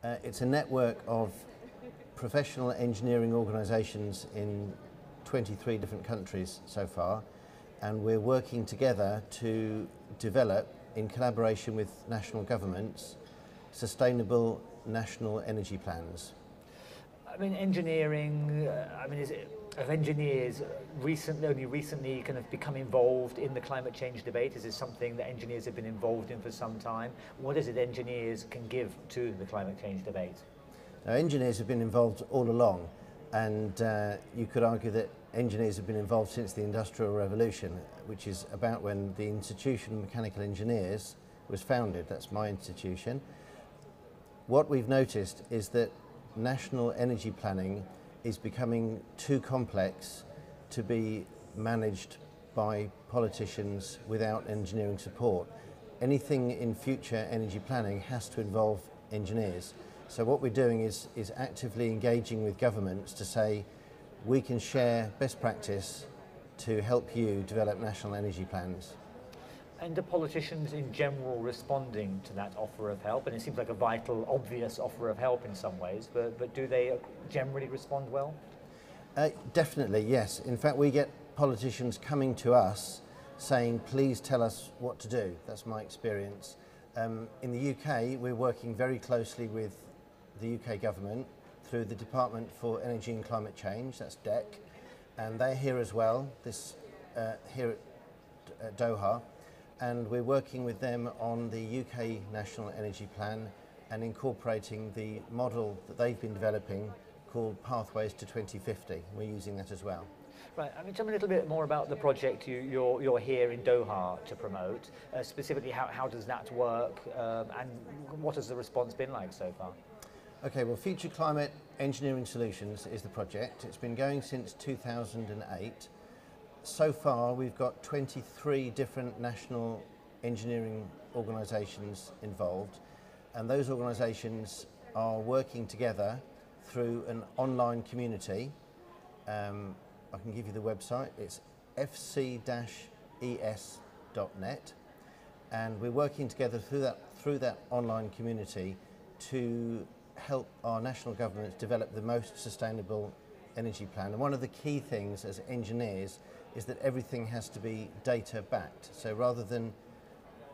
It's a network of professional engineering organisations in 23 different countries so far, and we're working together to develop, in collaboration with national governments, sustainable national energy plans. I mean, engineering, have engineers only recently kind of become involved in the climate change debate? Is this something that engineers have been involved in for some time? What is it engineers can give to the climate change debate? Now, engineers have been involved all along, and you could argue that engineers have been involved since the Industrial Revolution, which is about when the Institution of Mechanical Engineers was founded. That's my institution. What we've noticed is that national energy planning is becoming too complex to be managed by politicians without engineering support. Anything in future energy planning has to involve engineers. So what we're doing is actively engaging with governments to say we can share best practice to help you develop national energy plans. And are politicians in general responding to that offer of help? And it seems like a vital, obvious offer of help in some ways, but do they generally respond well? Definitely, yes. In fact, we get politicians coming to us saying, please tell us what to do. That's my experience. In the UK, we're working very closely with the UK government through the Department for Energy and Climate Change, that's DEC, and they're here as well, here at Doha. And we're working with them on the UK National Energy Plan and incorporating the model that they've been developing called Pathways to 2050. We're using that as well. Right, I mean, tell me a little bit more about the project you're here in Doha to promote. Specifically, how does that work, and what has the response been like so far? Okay, well, Future Climate Engineering Solutions is the project. It's been going since 2008. So far, we've got 23 different national engineering organisations involved, and those organisations are working together through an online community. I can give you the website. It's fc-es.net, and we're working together through that online community to help our national governments develop the most sustainable energy plan. And one of the key things as engineers is that everything has to be data backed. So rather than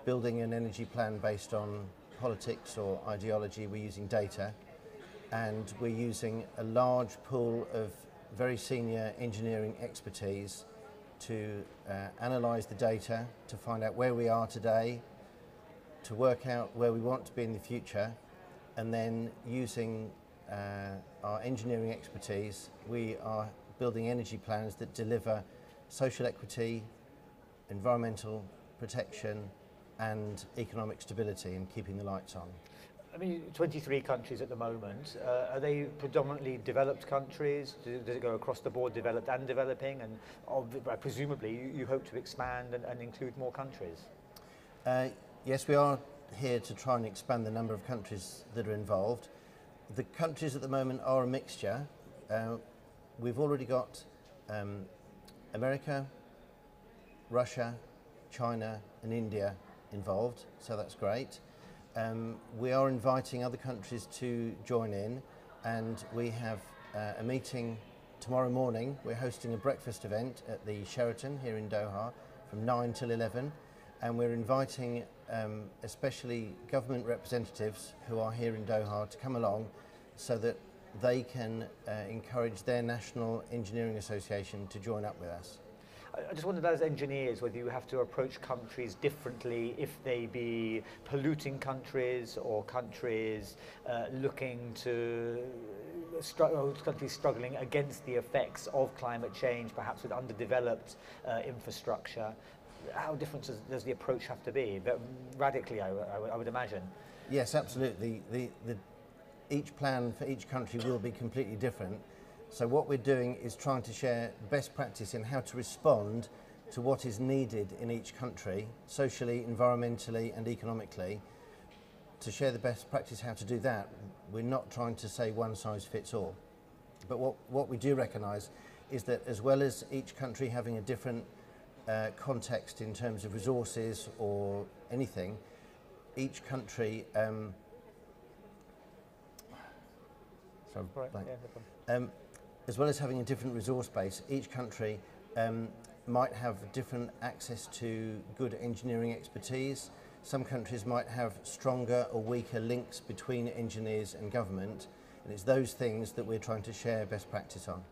building an energy plan based on politics or ideology, we're using data, and we're using a large pool of very senior engineering expertise to analyse the data, to find out where we are today, to work out where we want to be in the future, and then using our engineering expertise, we are building energy plans that deliver social equity, environmental protection, and economic stability, and keeping the lights on. I mean, 23 countries at the moment. Are they predominantly developed countries? Does it go across the board, developed and developing? And presumably, you hope to expand and include more countries? Yes, we are here to try and expand the number of countries that are involved. The countries at the moment are a mixture. We've already got America, Russia, China and India involved, so that's great. We are inviting other countries to join in, and we have a meeting tomorrow morning. We're hosting a breakfast event at the Sheraton here in Doha from 9 till 11, and we're inviting especially government representatives who are here in Doha to come along so that they can encourage their National Engineering Association to join up with us. I just wondered, as engineers, whether you have to approach countries differently if they be polluting countries or countries looking to countries struggling against the effects of climate change, perhaps with underdeveloped infrastructure. How different does the approach have to be? But radically, I would imagine. Yes, absolutely. Each plan for each country will be completely different. So what we're doing is trying to share best practice in how to respond to what is needed in each country, socially, environmentally and economically. To share the best practice how to do that, we're not trying to say one size fits all. But what we do recognise is that as well as each country having a different context in terms of resources or anything, each country So, Right, like, yeah, no problem. as well as having a different resource base, each country might have different access to good engineering expertise. Some countries might have stronger or weaker links between engineers and government, and it's those things that we're trying to share best practice on.